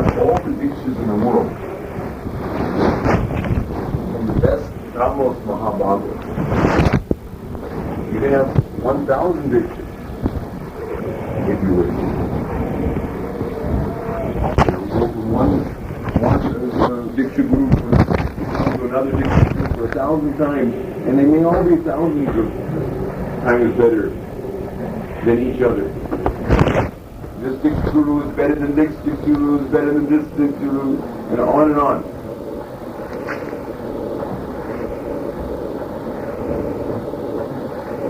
have all the dikshas in the world. From the best, topmost Mahabhagavata. You can have 1,000 dikshas, if you wish. Go from one diksha guru to another diksha guru for 1,000 times, and they may all be thousands of times better than each other. This diksha guru is better than this diksha guru is better than this diksha guru, and on and on.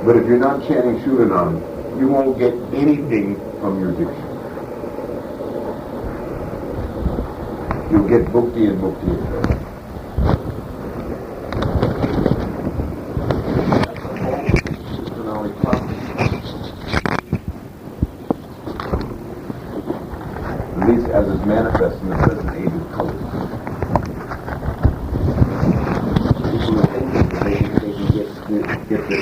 But if you're not chanting Shuddhanam, you won't get anything from your diksha. You'll get bhukti and mukti. At least as is manifest in the present age of colors. People are thinking that they can get the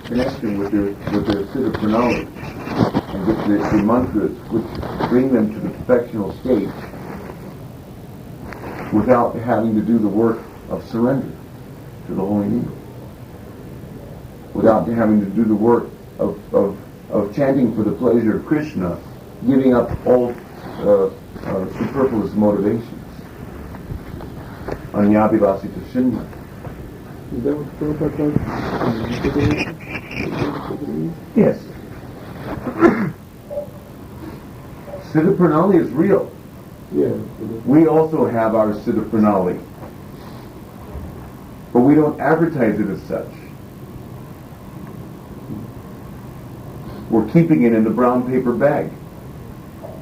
connection with their Siddha Pranali and get the mantras which bring them to the perfectional state without having to do the work of surrender to the Holy Name. Without having to do the work of chanting for the pleasure of Krishna, giving up all superfluous motivations. Anyabhivasita Shinna. Is that what Prabhupada does? Yes. Siddha Pranali is real. Yeah. We also have our Siddha Pranali. But we don't advertise it as such. We're keeping it in the brown paper bag.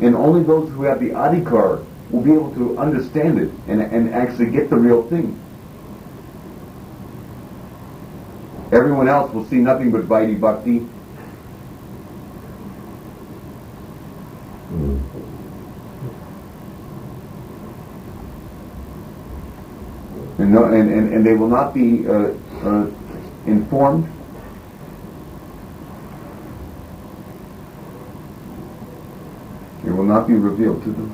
And only those who have the adhikar will be able to understand it and actually get the real thing. Everyone else will see nothing but Vaidhi Bhakti. And they will not be informed. It will not be revealed to them.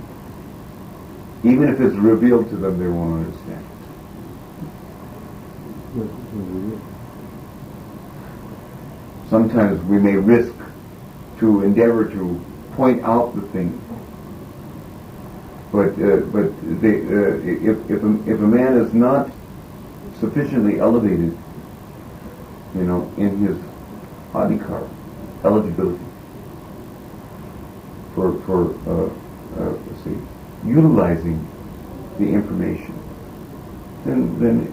Even if it's revealed to them, they won't understand it. Sometimes we may risk to endeavor to point out the thing, but if a man is not sufficiently elevated, in his adhikar, eligibility for utilizing the information, then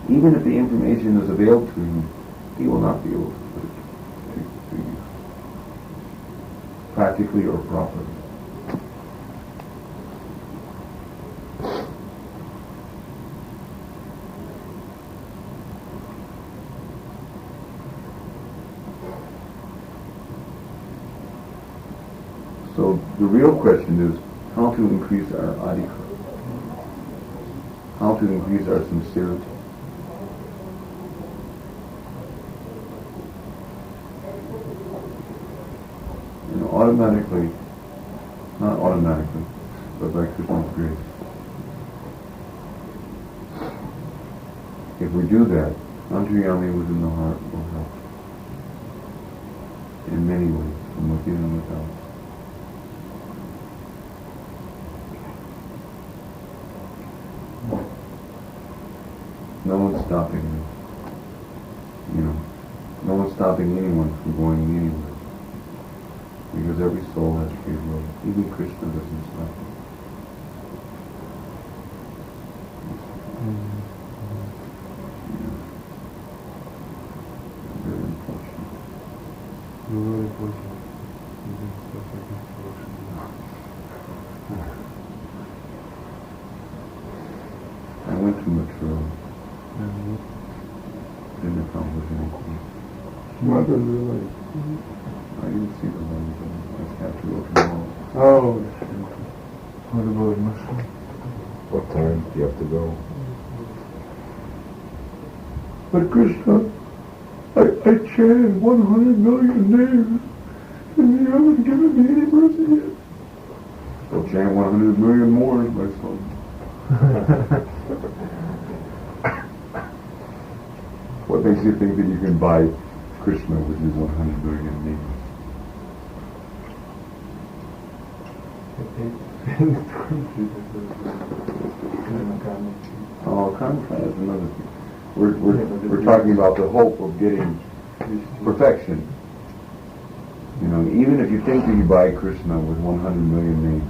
even if the information is availed to him, he will not be able to put it to use practically or properly. So the real question is how to increase our adhikar, how to increase our sincerity. Automatically, not automatically, but by Krishna's grace. If we do that, Antaryami within the heart will help in many ways, from within and without. No one's stopping you. No one's stopping anyone from going anywhere. Because every soul has free will. Even Krishna doesn't stop. Very unfortunate. Very unfortunate. I went to Mathura. Didn't accomplish anything. What was really? I didn't see the light, but I just have to go tomorrow. Oh, what about Muslim? What time do you have to go? But Krishna, I chanted 100 million names, and you haven't given me any mercy yet. Go chant 100 million more, my son. What makes you think that you can buy Krishna with his 100 million names? Oh, karma is another thing. We're talking about the hope of getting perfection. You know, even if you think that you buy Krishna with 100 million names,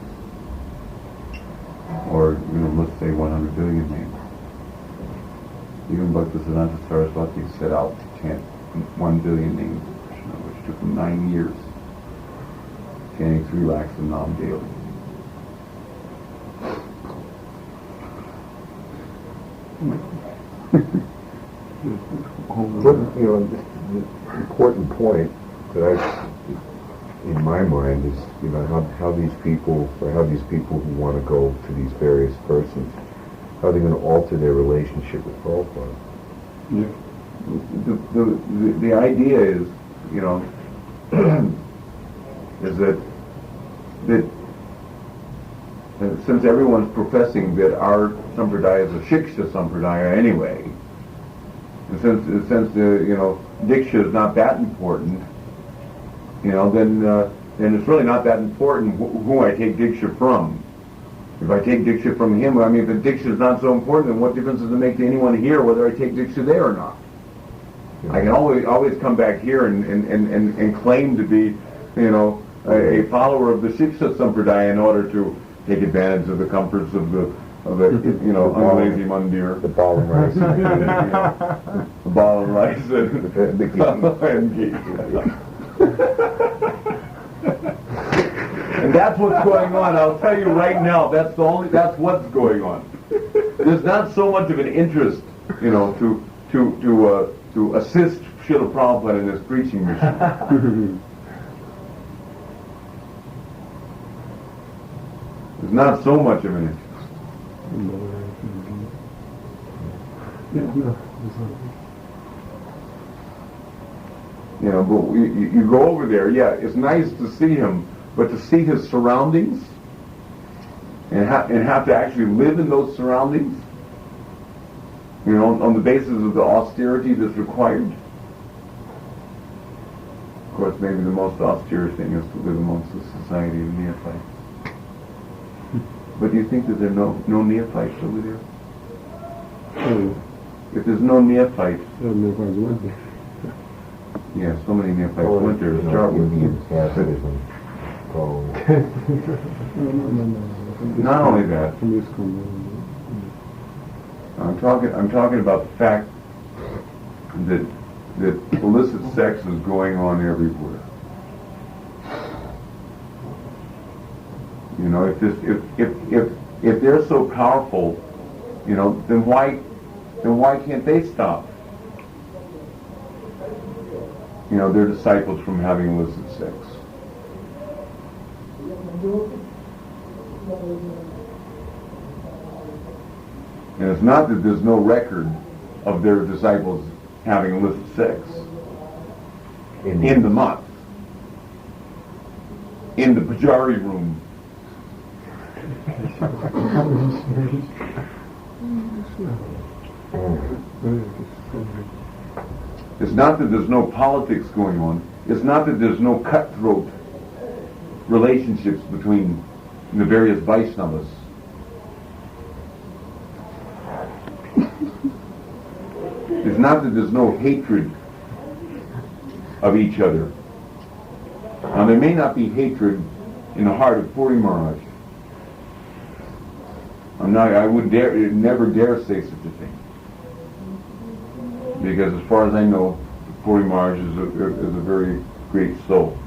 or let's say 100 billion names, even Bhaktisiddhanta Saraswati set out to chant 1 billion names of Krishna, which took him 9 years, chanting 3 lakhs of Nam daily. But, the important point that in my mind is, how these people who want to go to these various persons, how they're going to alter their relationship with Prabhupada. Yeah. The idea is, is that since everyone's professing that our sampradaya is a shiksha sampradaya anyway, and since diksha is not that important, then it's really not that important who I take diksha from. If I take diksha from him, if the diksha is not so important, then what difference does it make to anyone here whether I take diksha there or not? Yeah. I can always come back here and claim to be, a follower of the shiksha sampradaya in order to take advantage of the comforts of the Anglesi Mandir. The ball and rice. The ball and rice and ghee. And that's what's going on. I'll tell you right now, that's what's going on. There's not so much of an interest, to assist Srila Prabhupada in his preaching mission. There's not so much of an interest. But you go over there, it's nice to see him, but to see his surroundings and have to actually live in those surroundings, on the basis of the austerity that's required. Of course, maybe the most austere thing is to live amongst the society of neophytes. But do you think that there are no neophytes over there? If there's no neophytes, so many neophytes went there to start with. Not only that, I'm talking about the fact that illicit sex is going on everywhere. If they're so powerful, then why can't they stop their disciples from having illicit sex? And it's not that there's no record of their disciples having illicit sex in the month, in the pujari room. It's not that there's no politics going on. It's not that there's no cutthroat relationships between the various Vaishnavas. It's not that there's no hatred of each other. Now, there may not be hatred in the heart of Puri Maharaj. I would never dare say such a thing. Because as far as I know, Puri Maharaj is a very great soul.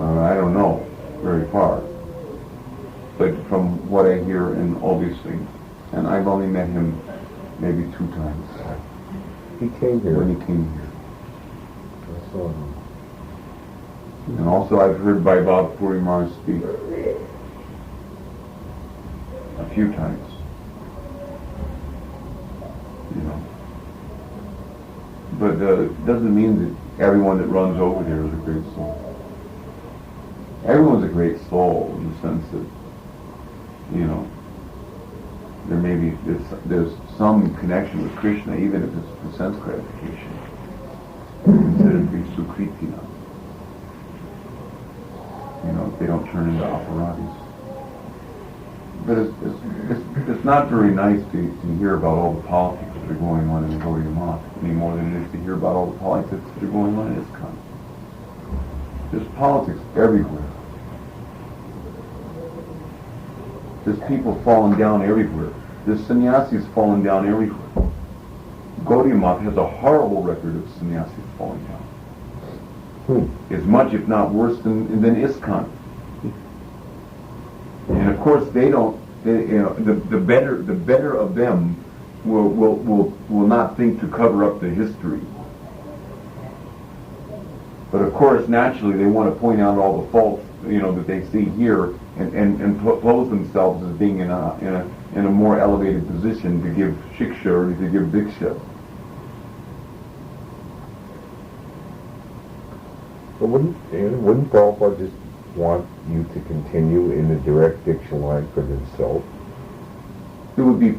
I don't know very far. But from what I hear and all these things, and I've only met him maybe 2 times. He came here. When he came here. I saw him. And also I've heard Baba Puri Maharaj speak a few times. But it doesn't mean that everyone that runs over there is a great soul. everyone's a great soul in the sense that, there may be, there's some connection with Krishna, even if it's for sense gratification. Considered to be Sukritina. They don't turn into operatis. But it's not very nice to hear about all the politics that are going on in Gaudiya Math any more than it is to hear about all the politics that are going on in ISKCON. There's politics everywhere. There's people falling down everywhere. There's sannyasis falling down everywhere. Gaudiya Math has a horrible record of sannyasis falling down. As much, if not worse, than ISKCON. And of course, they don't. The better of them will not think to cover up the history. But of course, naturally, they want to point out all the faults, that they see here, and pose themselves as being in a more elevated position to give shiksha or to give diksha. But wouldn't Prabhupada just want you to continue in the direct diction line for himself? It would be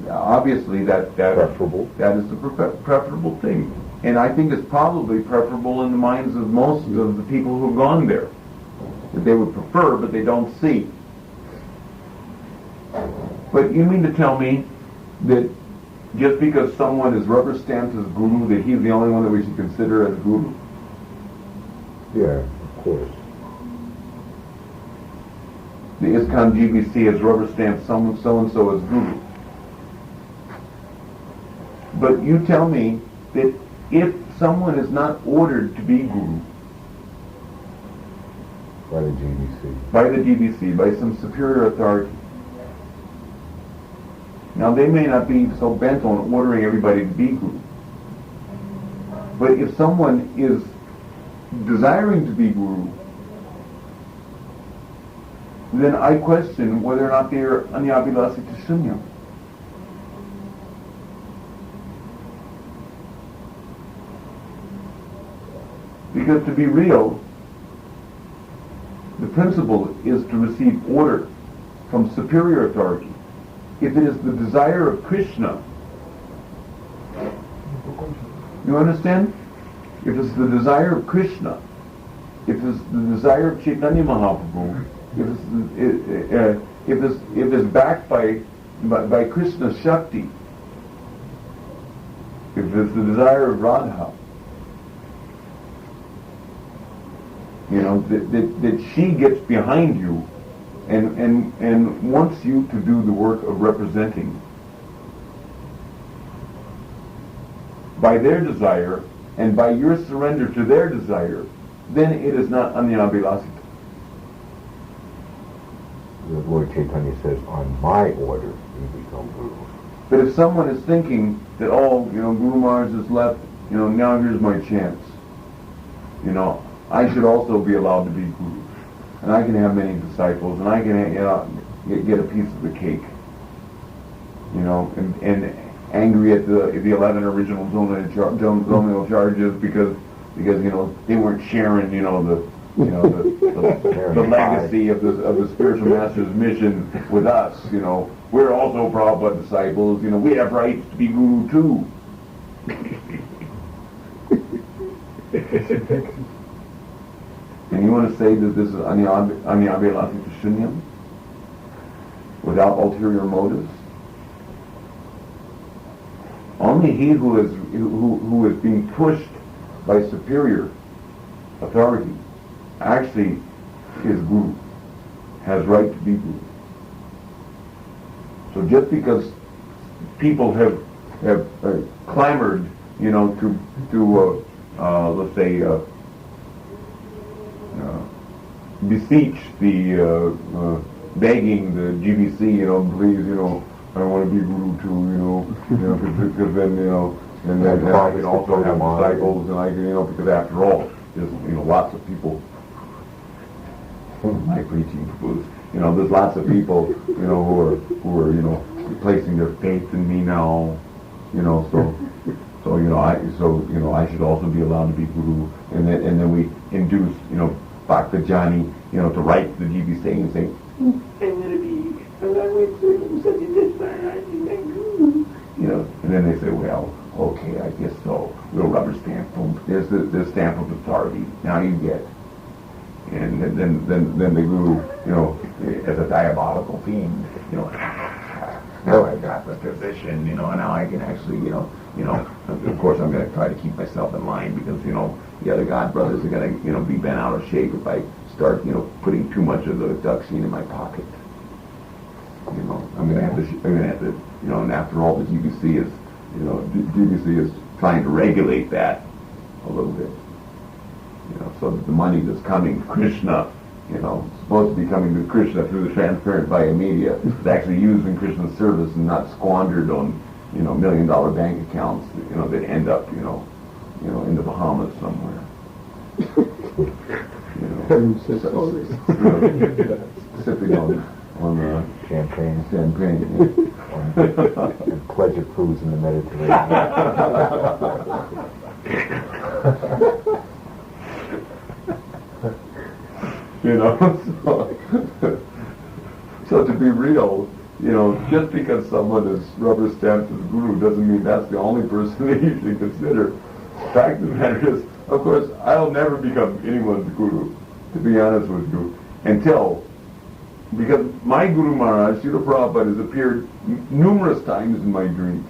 obviously that Preferable. That is the preferable thing, and I think it's probably preferable in the minds of most of the people who've gone there. That they would prefer, but they don't see. But you mean to tell me that just because someone is rubber stamped as guru, that he's the only one that we should consider as guru? Yeah, of course. The ISKCON GBC has rubber stamped so-and-so as guru. But you tell me that if someone is not ordered to be guru By the GBC. by the GBC, by some superior authority, now they may not be so bent on ordering everybody to be guru, but if someone is desiring to be guru, then I question whether or not they are anyabhilasita shunya. Because to be real, the principle is to receive order from superior authority. If it is the desire of Krishna, you understand? If it's the desire of Krishna, if it's the desire of Chaitanya Mahaprabhu, if it's backed by Krishna's Shakti, if it's the desire of Radha, that she gets behind you and wants you to do the work of representing by their desire and by your surrender to their desire, then it is not anyabhilasita. The Lord Chaitanya says, on my order, you become guru. But if someone is thinking that, Guru Maharaj has left, now here's my chance. I should also be allowed to be guru. And I can have many disciples, and I can get a piece of the cake. And angry at the 11 original zonal charges because they weren't sharing the legacy of the spiritual master's mission with us. We're also Prabhupada disciples. We have rights to be guru too. And you want to say that this is anyabhilasita shunyam without ulterior motives? Only he who is being pushed by superior authority actually is guru, has right to be guru. So just because people have clamored, to let's say beseech the begging the GBC, please, I want to be guru too, because then, and then I can also have disciples, and I can, because after all, there's, lots of people. My preaching was, there's lots of people, who are, placing their faith in me now, I should also be allowed to be guru, and then we induce, Bhaktajani, to write the GBC and say, I'm not with such and such Maharaj, and then they say, well, okay, I guess so. We'll rubber stamp them. There's the stamp of authority. Now you get. And then the guru, as a diabolical fiend, now I got the position, now I can actually, of course I'm going to try to keep myself in line because, the other God brothers are going to, be bent out of shape if I start, putting too much of the duck in my pocket. I'm going to have to, and after all, the GBC is, GBC is trying to regulate that a little bit. So that the money that's coming to Krishna, supposed to be coming to Krishna through the transparent via media, is actually used in Krishna's service and not squandered on, $1 million bank accounts, that end up, in the Bahamas somewhere. Sipping on champagne. Yeah. And pleasure cruise in the Mediterranean. So to be real, just because someone is rubber stamped as guru doesn't mean that's the only person that you should consider. The fact of the matter is, of course, I'll never become anyone's guru, to be honest with you, because my Guru Maharaj, Srila Prabhupada, has appeared numerous times in my dreams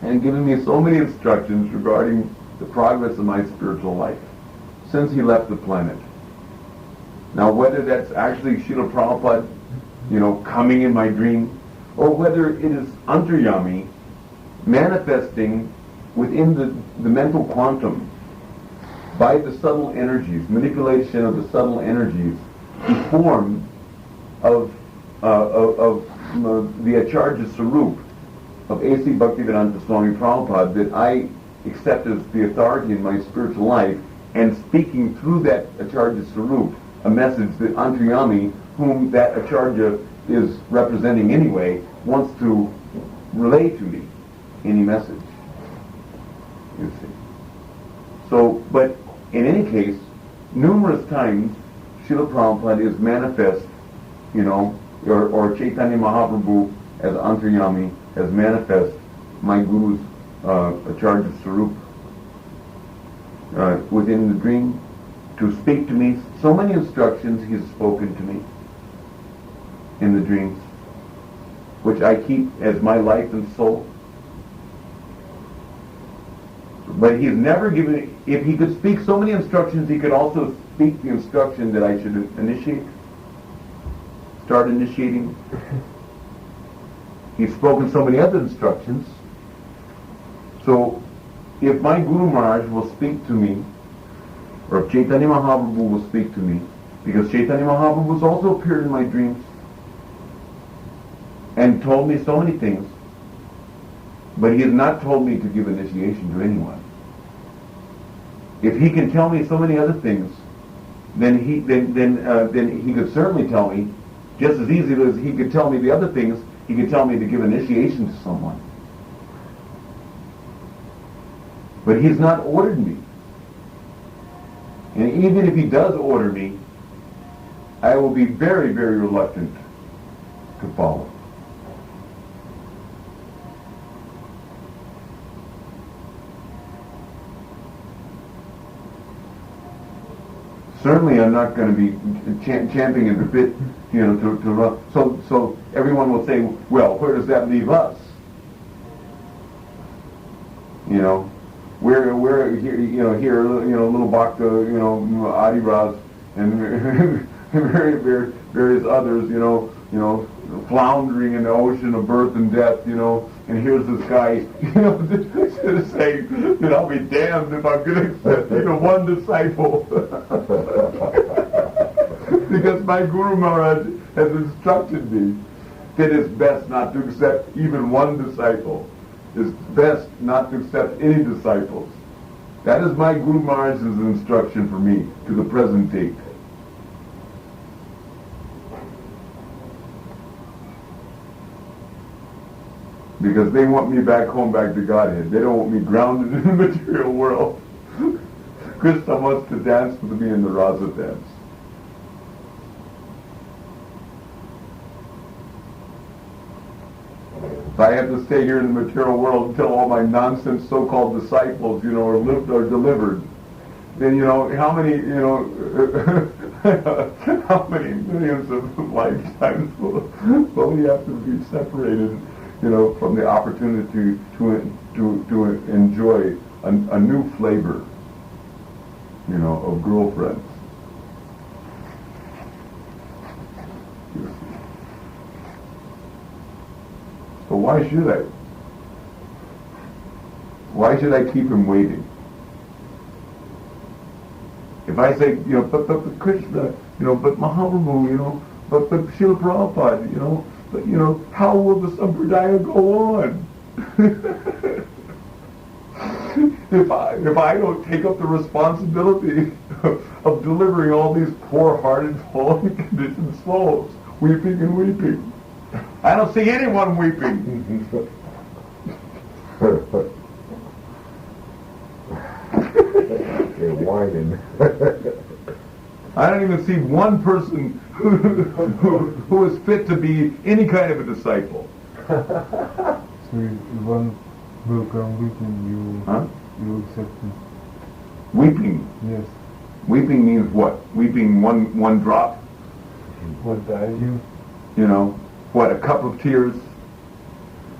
and given me so many instructions regarding the progress of my spiritual life since he left the planet. Now, whether that's actually Srila Prabhupada, coming in my dream, or whether it is Antaryami manifesting within the mental quantum by the subtle energies, manipulation of the subtle energies, the form of the Acharya Sarup of A.C. Bhaktivedanta Swami Prabhupada that I accept as the authority in my spiritual life, and speaking through that Acharya Sarup a message that Antaryami, whom that Acharya is representing anyway, wants to relay to me, any message, you see. So, but in any case, numerous times, Srila Prabhupada is manifest, or Chaitanya Mahaprabhu as Antaryami has manifest my Guru's Acharya Sarup within the dream to speak to me. So many instructions he has spoken to me in the dreams, which I keep as my life and soul. But he has never given, if he could speak so many instructions, he could also speak the instruction that I should start initiating. He's spoken so many other instructions. So, if my Guru Maharaj will speak to me, or if Chaitanya Mahaprabhu will speak to me, because Chaitanya Mahaprabhu has also appeared in my dreams and told me so many things, but he has not told me to give initiation to anyone. If he can tell me so many other things, then he could certainly tell me, just as easily as he could tell me the other things, he could tell me to give initiation to someone. But he's not ordered me. And even if he does order me, I will be very, very reluctant to follow. Certainly I'm not going to be champing at the bit, to run. So everyone will say, well, where does that leave us? We're here, little Bhakta, Adiras, and various others, floundering in the ocean of birth and death, and here's this guy, saying that I'll be damned if I'm going to accept even one disciple. Because my Guru Maharaj has instructed me that it's best not to accept even one disciple. It's best not to accept any disciples. That is my Guru Maharaj's instruction for me to the present date. Because they want me back home, back to Godhead. They don't want me grounded in the material world. Krishna wants to dance with me in the Rasa dance. If I have to stay here in the material world until all my nonsense so-called disciples, are lived or delivered, then, how many, how many millions of lifetimes will we have to be separated, from the opportunity to enjoy a new flavor, of girlfriends. So why should I? Why should I keep him waiting? If I say, but Krishna, but Mahaprabhu, but Srila Prabhupada, but how will the Sampradaya go on? if I don't take up the responsibility of delivering all these poor-hearted, fallen conditioned souls, weeping and weeping. I don't see anyone weeping. They're whining. I don't even see one person who is fit to be any kind of a disciple. So if one will come weeping, you accept him. Weeping. Yes. Weeping means what? Weeping one drop? What die? What, a cup of tears?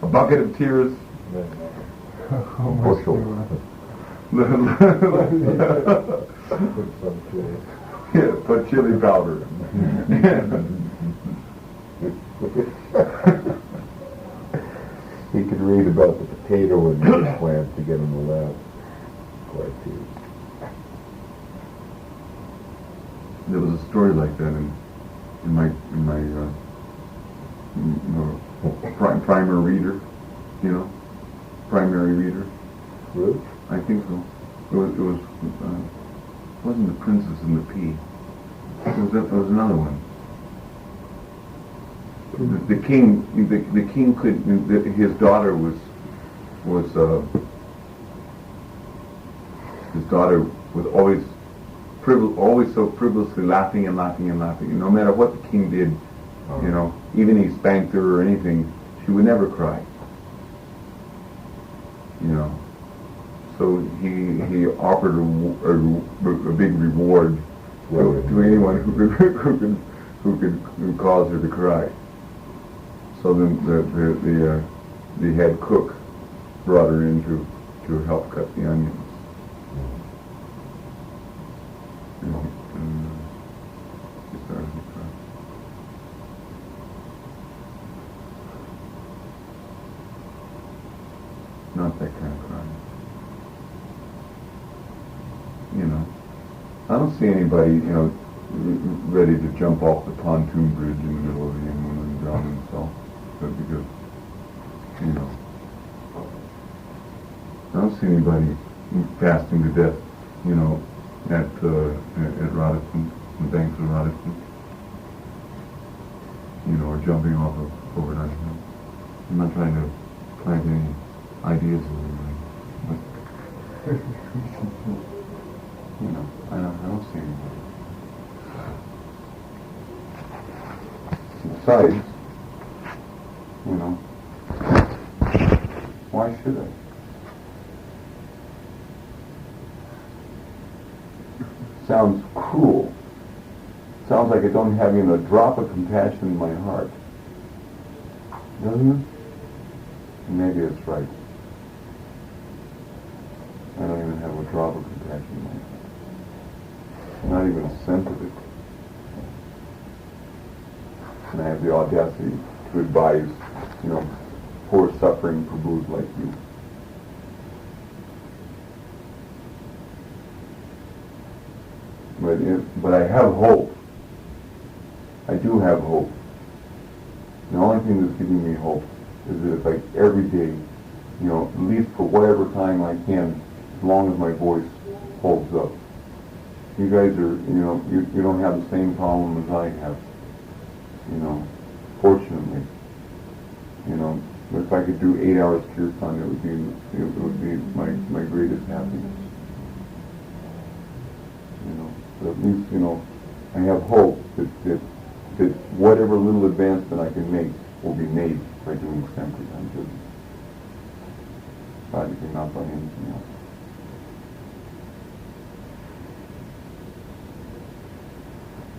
A bucket of tears? How much do you want? Yeah, put chili powder. He could read about the potato and the plant to get him to laugh. Quite too. There was a story like that in my primary reader, primary reader. Really? I think so. It wasn't the Princess and the Pea. It was another one. The king could. His daughter was always so frivolously laughing and laughing and laughing. And no matter what the king did, even he spanked her or anything, she would never cry. So he offered a big reward to anyone who could cause her to cry. So then the head cook brought her in to help cut the onions. And she started to cry. Not that kind of crying. I don't see anybody, ready to jump off the pontoon bridge in the middle of the Yamuna and drown himself. Because, I don't see anybody fasting to death, at Radhakund, the banks of Radhakund, or jumping off of overnight hill. I'm not trying to plant any ideas in your mind, but I don't see anybody. Besides, why should I? Sounds cruel. Sounds like I don't have even a drop of compassion in my heart. Doesn't it? Maybe it's right. I don't even have a drop of compassion in my heart. Not even a cent of it. And I have the audacity to advise, poor suffering Prabhus like you. But I have hope. I do have hope. The only thing that's giving me hope is that if I every day, at least for whatever time I can, as long as my voice holds up. You guys are, you don't have the same problem as I have. Fortunately. If I could do 8 hours kirtan, it would be my greatest happiness. at least, I have hope that whatever little advancement I can make will be made by doing Sankirtan business. Not by anything else.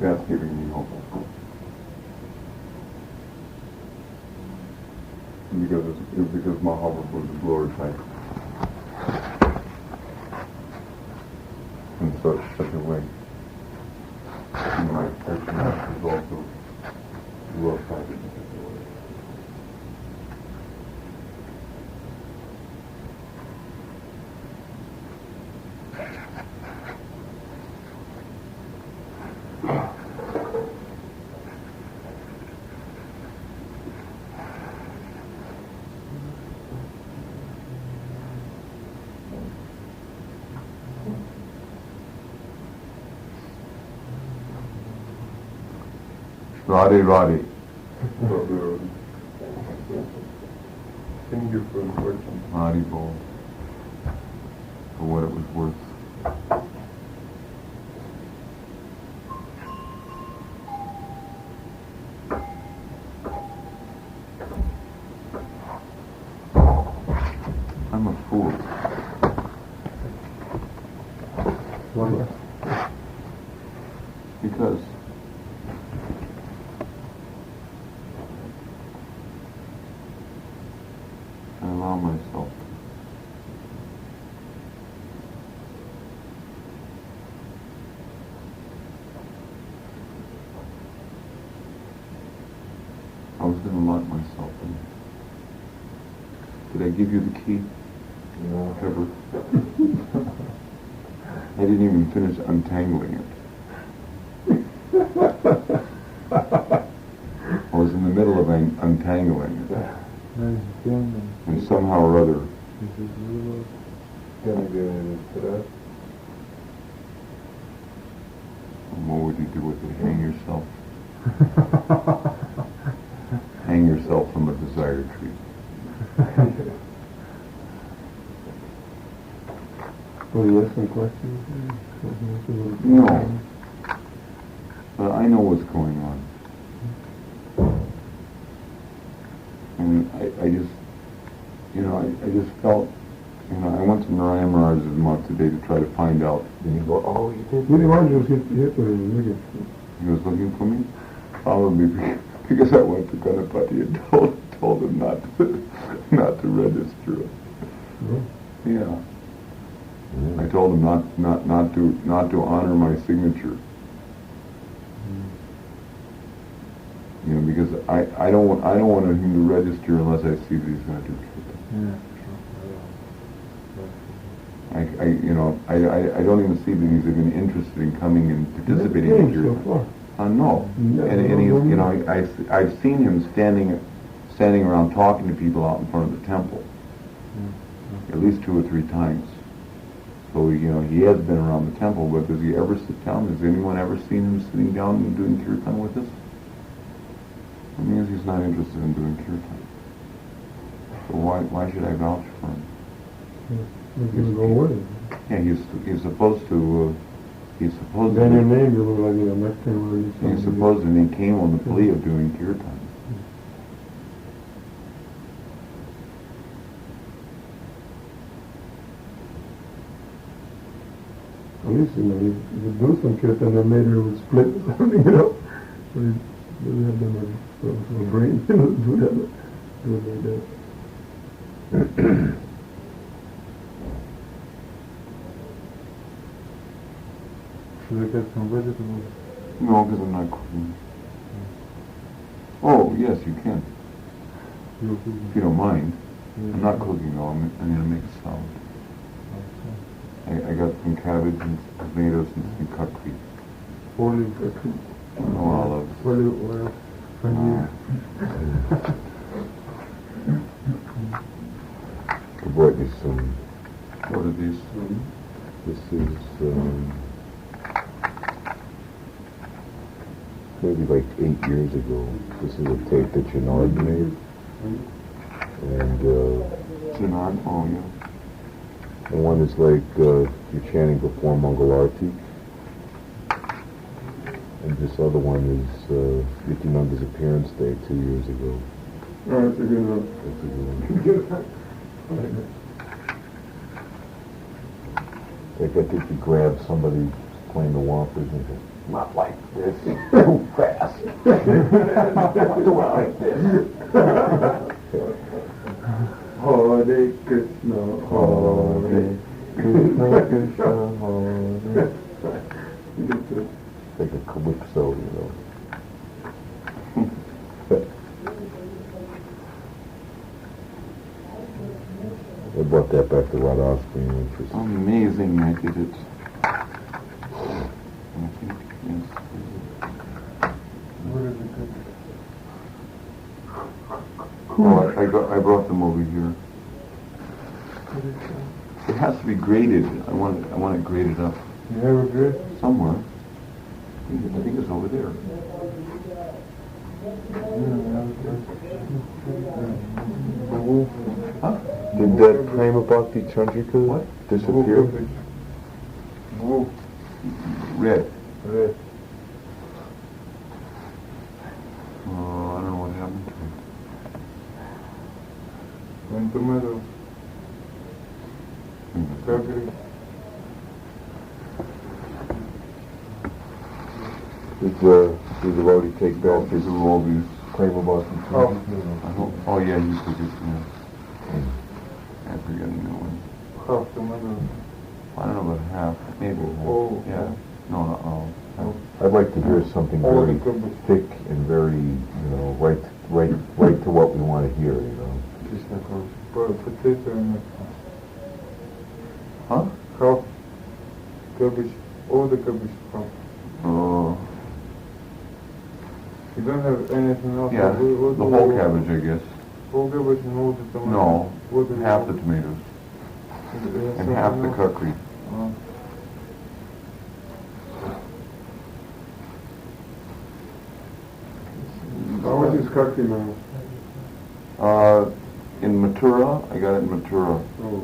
That's giving me hope. Because Maharaj was glorified in such a way. And my Krishna is also glorified in such a way. Radhe Radhe. Thank you for the question. Haribol. For what it was worth. I'm a fool. Why? Because I allow myself I was going to lock myself in. Did I give you the key? No. Ever? I didn't even finish untangling it. I was in the middle of untangling it. And somehow or other, what would you do with it? Hang yourself? Hang yourself from a desire tree. Well, you have some questions? No. But I know what's going on. And I just, I just felt, I went to Narayan Maharaj's mouth today to try to find out. And you go, oh, you did? Maharaj was hit with him. He was looking for me? Probably because I went to Ganapati and told him not to register it. Yeah. I told him not to honor my signature. Because I don't want him to register unless I see that he's going to do kirtan. I don't even see that he's even interested in coming and participating in kirtan. No. And he's, I've seen him standing around talking to people out in front of the temple. At least 2 or 3 times. So, he has been around the temple, but does he ever sit down? Has anyone ever seen him sitting down and doing kirtan with us? That means he's not interested in doing kirtan. So why should I vouch for him? Yeah, he's supposed to. He's supposed. Then your name, you look like a Mexican. He's supposed to. And he came on the plea of doing kirtan. At least, you would do some kirtan and later it would split or something, But he doesn't have them for a brain, do that like that. Should I get some vegetables? No, because I'm not cooking. Oh, yes, you can. If you don't mind. I'm not cooking though. I'm going to make a salad. I got some cabbage and tomatoes and some kakri. Only kakri. No olives. Olive oil. I brought you some. What are these? This is maybe like 8 years ago. This is a tape that Janard made. And Janard? Oh, yeah. And one is like you're chanting before Mangal Arati. And this other one is Nityananda's appearance day 2 years ago. Oh, that's a good one. That's a good one. Like I think you grab somebody playing the Whoppers and go, not like this, too fast. Do it like this. Hare Krishna, Hare Krishna, Krishna, Hare. Like a calypso, you know. I brought that back to Radha's which was Amazing, I did it. I think, yes. Where is it? Oh, I brought them over here. It has to be graded. I want it graded up. You have a grid? Somewhere. I think it's over there. Huh? Did that Prema Bhakti Chandrika disappear? Blue. Red. Red. I don't know what happened to it. Went to middle. Calgary. Did the devotee take back his These are all these. Prema Bhakti Chandrika? I hope. Oh yeah, you took it. Yeah. I forget a new one. Half the middle. I don't know about half. Maybe half. Oh. Yeah. No. I'd like to hear something All very the good. thick and very, right to what we want to hear, you know. Krishna comes. Potato and Huh? half cabbage. All the cabbage half. Oh. You don't have anything else? Yeah. What The whole cabbage, I guess. Whole cabbage and all the tomatoes? No. What do you Half the want? tomatoes and Something half the else? kukri. How much is kaki now? In Mathura, I got it in Mathura. Oh,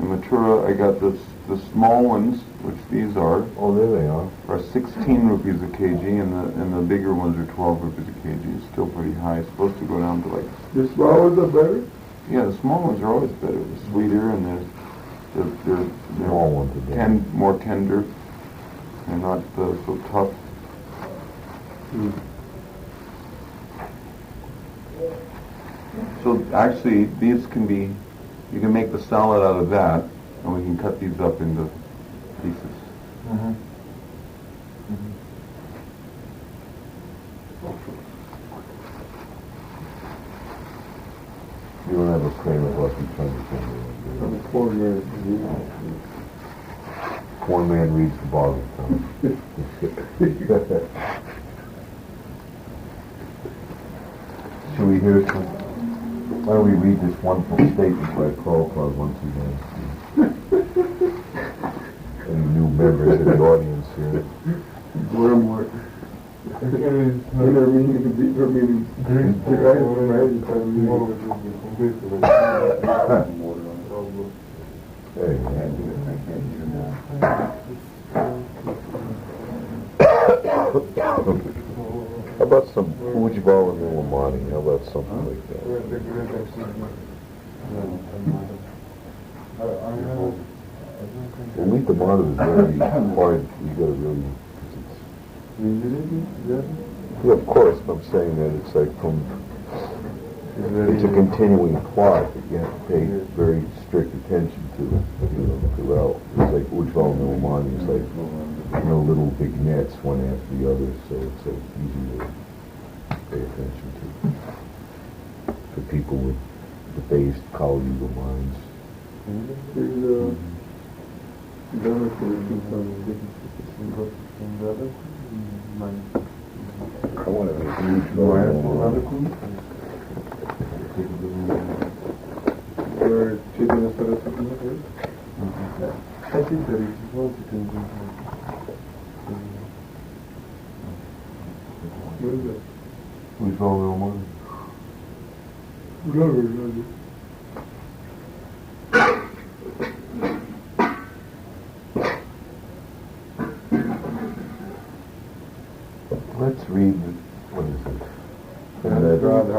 In Mathura, I got the small ones, which these are 16 rupees a kg, and the bigger ones are 12 rupees a kg. It's still pretty high. It's supposed to go down to like. the small ones are better? Yeah, the small ones are always better. They're sweeter and they're Small ones are better. more tender. They're not so tough. So actually, these can be. You can make the salad out of that, and we can cut these up into pieces. Mm-hmm. You don't have a Prema Bhakti Chandrika. Poor man reads the Bhagavatam. Should we hear some? Why don't we read this wonderful statement by Prabhupada once again? Any new members in the audience here? More. Inner meaning, deeper meaning. Hey, how about some Ujjvala Nilamani? How about something like that? Well, meet the motto is very hard. You got to really. Yeah, of course. I'm saying that it's like it's a continuing plot that you have to pay very strict attention to, throughout. It's like Ujjvala Nilamani is like, little vignettes one after the other, so it's like easy to pay attention to. For people with debased Kali Yuga minds. I want to make huge I think that is what you can do. What is it? Ujjvala Nilamani. Glory. What is it? And that Radha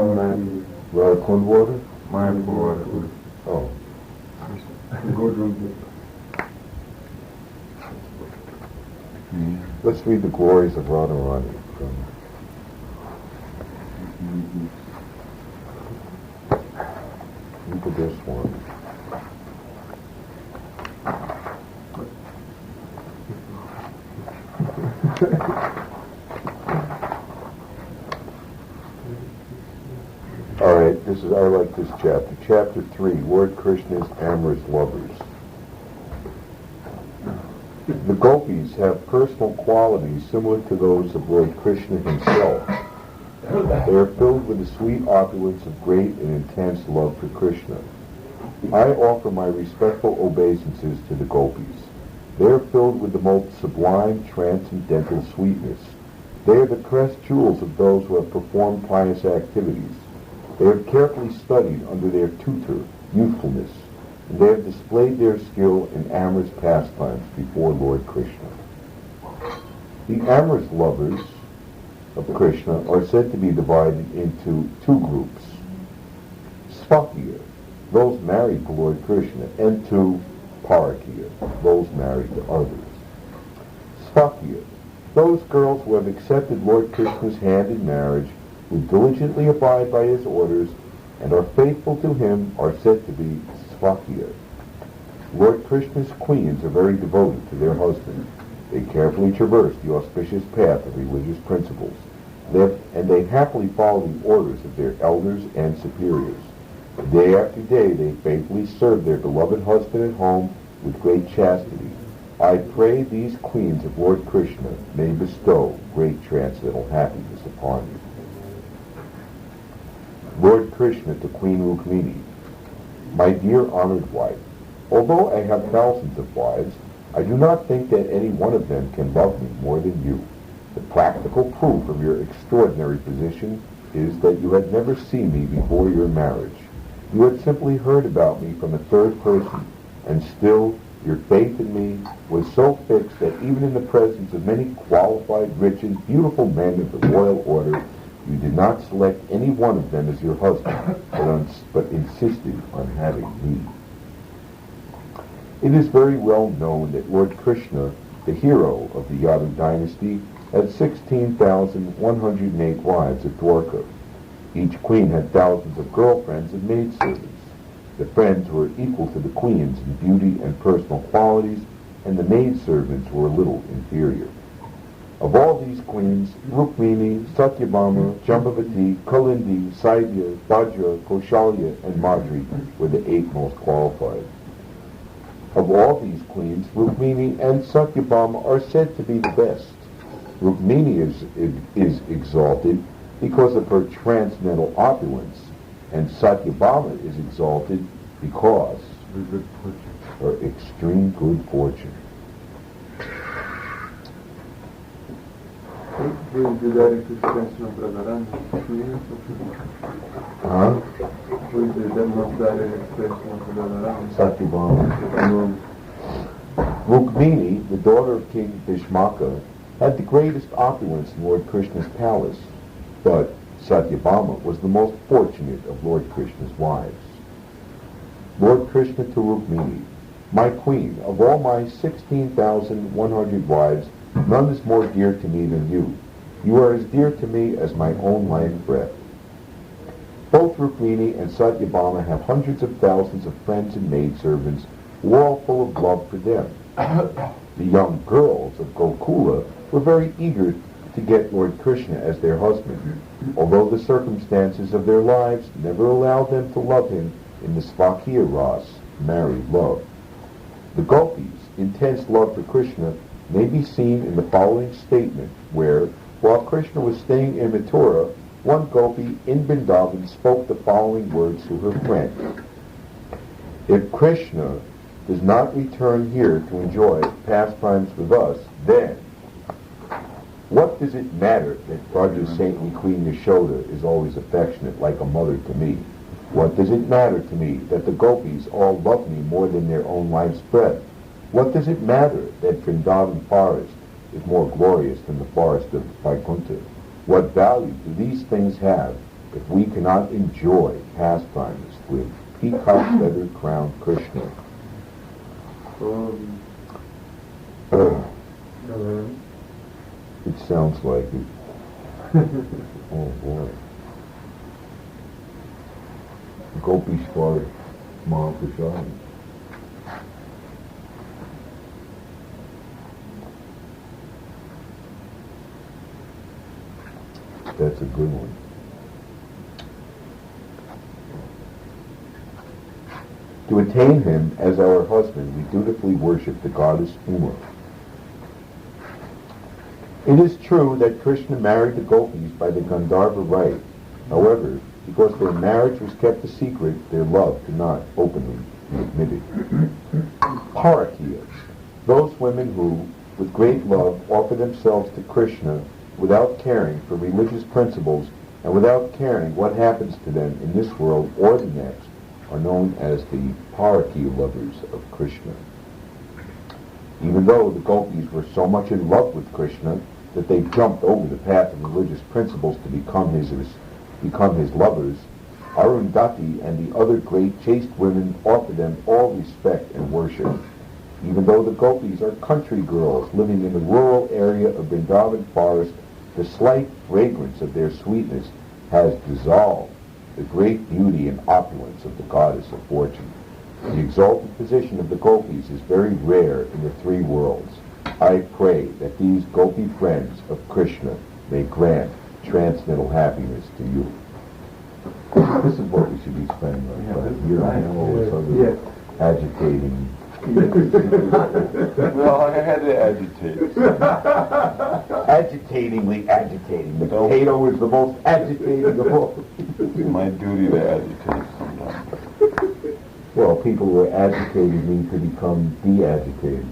Kund water? Mayapur water. Oh. Go drink it. Let's read the glories of Radharani. Look at this one. All right, I like this chapter. Chapter 3, Lord Krishna's amorous lovers. The gopis have personal qualities similar to those of Lord Krishna himself. They are filled with the sweet opulence of great and intense love for Krishna. I offer my respectful obeisances to the gopis. They are filled with the most sublime transcendental sweetness. They are the crest jewels of those who have performed pious activities. They have carefully studied under their tutor, youthfulness, and they have displayed their skill in amorous pastimes before Lord Krishna. The amorous lovers of Krishna are said to be divided into two groups. Svakya, those married to Lord Krishna, and to Parakya, those married to others. Svakya, those girls who have accepted Lord Krishna's hand in marriage, who diligently abide by his orders and are faithful to him, are said to be Svakya. Lord Krishna's queens are very devoted to their husband. They carefully traverse the auspicious path of religious principles, and they happily follow the orders of their elders and superiors. Day after day they faithfully serve their beloved husband at home with great chastity. I pray these queens of Lord Krishna may bestow great transcendental happiness upon you. Lord Krishna to Queen Rukmini. My dear honored wife, although I have thousands of wives, I do not think that any one of them can love me more than you. The practical proof of your extraordinary position is that you had never seen me before your marriage. You had simply heard about me from a third person, and still your faith in me was so fixed that even in the presence of many qualified, rich, and beautiful men of the royal order, you did not select any one of them as your husband, but insisted on having me. It is very well known that Lord Krishna, the hero of the Yadu dynasty, had 16,108 wives at Dwarka. Each queen had thousands of girlfriends and maidservants. The friends were equal to the queens in beauty and personal qualities, and the maidservants were a little inferior. Of all these queens, Rukmini, Satyabhama, Jambavati, Kalindi, Saibya, Bhadra, Kaushalya, and Madri were the 8 most qualified. Of all these queens, Rukmini and Satyabhama are said to be the best. Rukmini is exalted because of her transcendental opulence, and Satyabhama is exalted because of her extreme good fortune. Satyabhama. Rukmini, the daughter of King Bhishmaka, had the greatest opulence in Lord Krishna's palace, but Satyabhama was the most fortunate of Lord Krishna's wives. Lord Krishna to Rukmini, my queen, of all my 16,100 wives, none is more dear to me than you. You are as dear to me as my own life breath. Both Rukmini and Satyabhama have hundreds of thousands of friends and maidservants who are all full of love for them. The young girls of Gokula were very eager to get Lord Krishna as their husband, although the circumstances of their lives never allowed them to love him in the Svakya Ras, married love. The gopis' intense love for Krishna may be seen in the following statement, where, while Krishna was staying in Mathura, one gopi in Vrindavan spoke the following words to her friend. If Krishna does not return here to enjoy pastimes with us, then what does it matter that Braja's saintly Queen Yashoda is always affectionate like a mother to me? What does it matter to me that the gopis all love me more than their own life's breath? What does it matter that Vrindavan forest is more glorious than the forest of Vaikuntha? What value do these things have if we cannot enjoy pastimes with peacock feather crowned Krishna? It sounds like it. Oh boy. Gopishwar Mahaprasad. That's a good one. To attain him as our husband, we dutifully worship the goddess Uma. It is true that Krishna married the gopis by the Gandharva rite. However, because their marriage was kept a secret, their love could not openly be admitted. Parakiyas, those women who, with great love, offer themselves to Krishna without caring for religious principles and without caring what happens to them in this world or the next, are known as the Parakiya lovers of Krishna. Even though the gopis were so much in love with Krishna that they jumped over the path of religious principles to become his lovers, Arundhati and the other great chaste women offer them all respect and worship. Even though the gopis are country girls living in the rural area of Vrindavan forest, the slight fragrance of their sweetness has dissolved the great beauty and opulence of the goddess of fortune. The exalted position of the gopis is very rare in the three worlds. I pray that these gopi friends of Krishna may grant transcendental happiness to you. This is what we should be spending our time. You know, all this other agitating. Well, I had to agitate. Agitatingly agitating. The potato is the most agitating of all. It's my duty to agitate sometimes. Well, people who are agitated need to become de-agitated.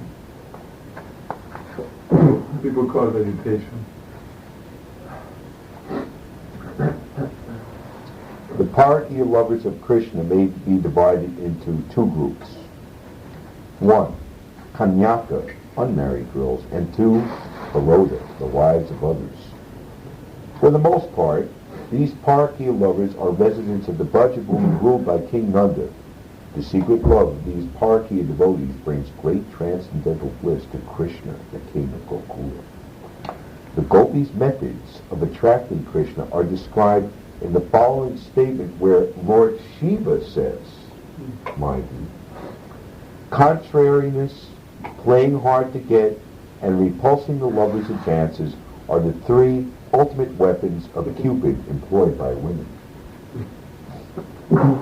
People call it agitation. The Parakiya lovers of Krishna may be divided into two groups. 1. Kanyaka, unmarried girls, and 2. Baroda, the wives of others. For the most part, these Parakiya lovers are residents of the Brajabhumi ruled by King Nanda. The secret love of these Parakiya devotees brings great transcendental bliss to Krishna, the king of Gokula. The gopis' methods of attracting Krishna are described in the following statement where Lord Shiva says, mind you, contrariness, playing hard to get, and repulsing the lover's advances are the three ultimate weapons of Cupid employed by women.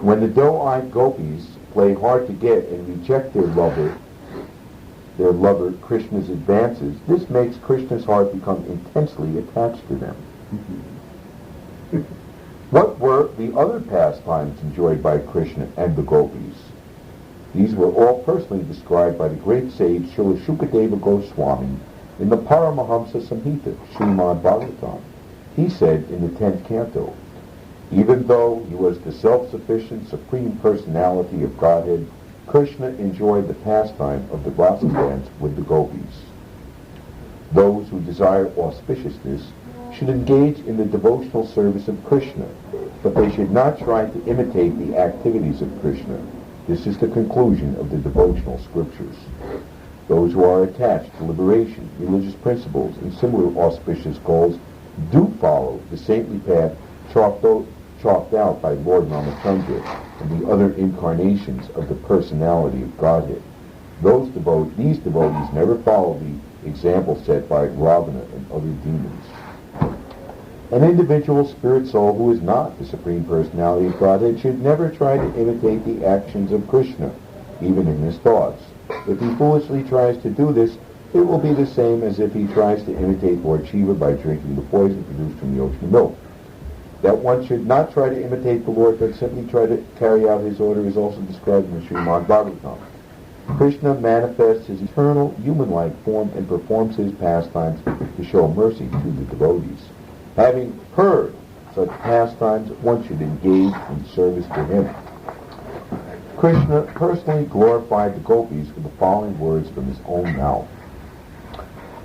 When the doe-eyed gopis play hard to get and reject their lover Krishna's advances, this makes Krishna's heart become intensely attached to them. What were the other pastimes enjoyed by Krishna and the gopis? These were all personally described by the great sage Srila Shukadeva Goswami in the Paramahamsa Samhita, Srīpād Bhagavatam. He said in the 10th canto, even though he was the self-sufficient Supreme Personality of Godhead, Krishna enjoyed the pastime of the rasa dance with the gopis. Those who desire auspiciousness should engage in the devotional service of Krishna, but they should not try to imitate the activities of Krishna. This is the conclusion of the devotional scriptures. Those who are attached to liberation, religious principles, and similar auspicious goals do follow the saintly path chalked out by Lord Ramachandra and the other incarnations of the personality of Godhead. These devotees never follow the example set by Ravana and other demons. An individual spirit soul who is not the Supreme Personality of Godhead should never try to imitate the actions of Krishna, even in his thoughts. If he foolishly tries to do this, it will be the same as if he tries to imitate Lord Shiva by drinking the poison produced from the ocean milk. That one should not try to imitate the Lord, but simply try to carry out his order is also described in the Srīpād Bhagavatam. Krishna manifests his eternal human-like form and performs his pastimes to show mercy to the devotees. Having heard such pastimes, one should engage in service to him. Krishna personally glorified the gopis with the following words from his own mouth.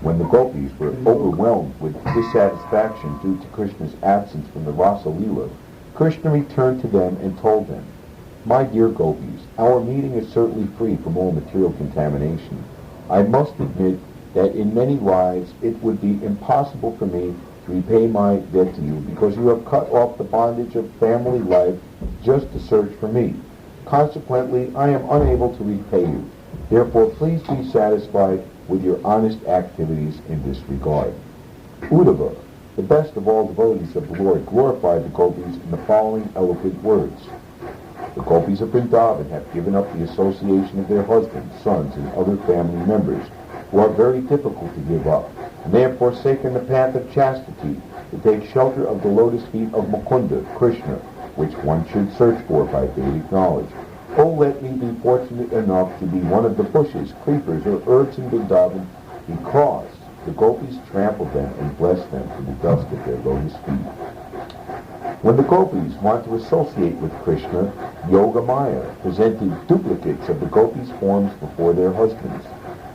When the gopis were overwhelmed with dissatisfaction due to Krishna's absence from the Rasa Leela, Krishna returned to them and told them, "My dear gopis, our meeting is certainly free from all material contamination. I must admit that in many lives it would be impossible for me to repay my debt to you because you have cut off the bondage of family life just to search for me. Consequently, I am unable to repay you. Therefore, please be satisfied with your honest activities in this regard." Uddhava, the best of all devotees of the Lord, glorified the gopis in the following eloquent words. The gopis of Vrindavan have given up the association of their husbands, sons, and other family members, who are very difficult to give up, and they have forsaken the path of chastity to take shelter of the lotus feet of Mukunda, Krishna, which one should search for by Vedic knowledge. Oh, let me be fortunate enough to be one of the bushes, creepers, or herbs in Vrindavan, because the gopis trampled them and blessed them to the dust of their lotus feet. When the gopis want to associate with Krishna, Yoga Maya presented duplicates of the gopis' forms before their husbands.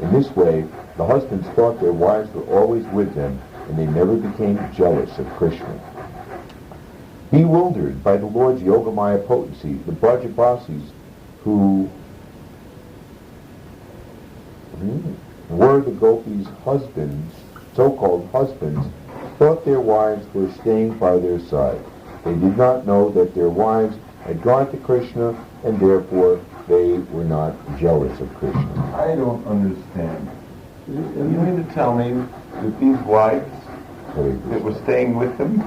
In this way, the husbands thought their wives were always with them, and they never became jealous of Krishna. Bewildered by the Lord's Yogamaya potency, the Brajabasis, who were the gopis' husbands, so-called husbands, thought their wives were staying by their side. They did not know that their wives had gone to Krishna, and therefore they were not jealous of Krishna. I don't understand. You mean to tell me that these wives that were staying with them,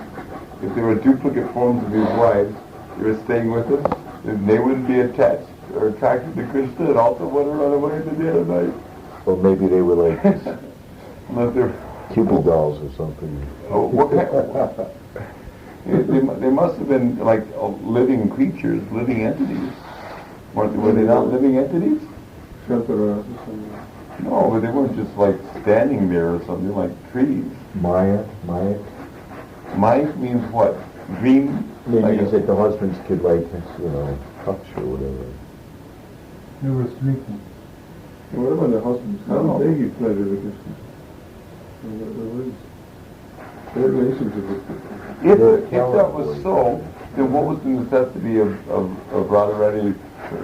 if there were duplicate forms of these wives that were staying with them, then they wouldn't be attached or attracted to Krishna and also want to run away at the dead of night? Well, maybe they were like Unless they're... Cupid dolls or something. Oh, what kind they must have been like living creatures, living entities. Were they not living entities? No, but they weren't just like standing there or something, like trees. Maya? Maya means what? Dream? Maybe you said the husbands could touch or whatever. They were sleeping. What about the husbands? How did they give pleasure to Krishna? Their relationship with Krishna. If that was so, then what was the necessity of Radharani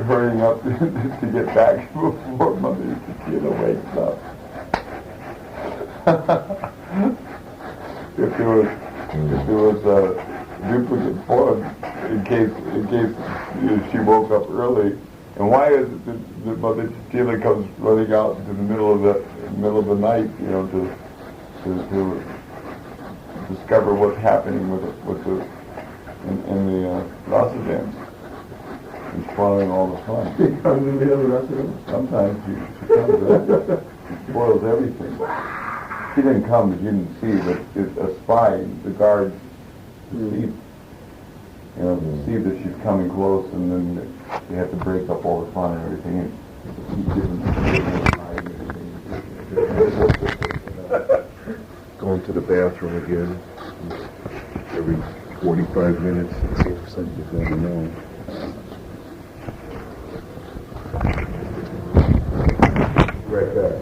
hurrying up to get back before Mother Katina wakes up? if there was a duplicate form in case she woke up early, and why is it that Mother Katina comes running out into the middle of the night, to discover what's happening with the in the rasa dance? She's spoiling all the fun. She comes in the middle of the rasa dance. Sometimes she comes in, she spoils everything. She didn't come, you didn't see, but it's a spy, the guards see, that she's coming close, and then they have to break up all the fun and everything. And keep giving Going to the bathroom again every 45 minutes. It seems like you've got to know. Right back.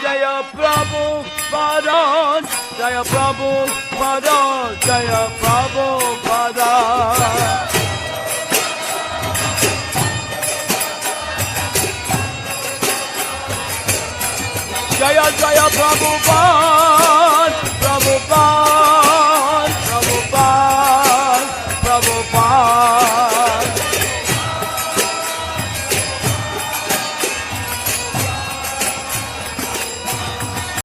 Jaya Prabhupada, Jaya Prabhupada, Jaya Prabhupada. Jaya Jaya Prabhupada.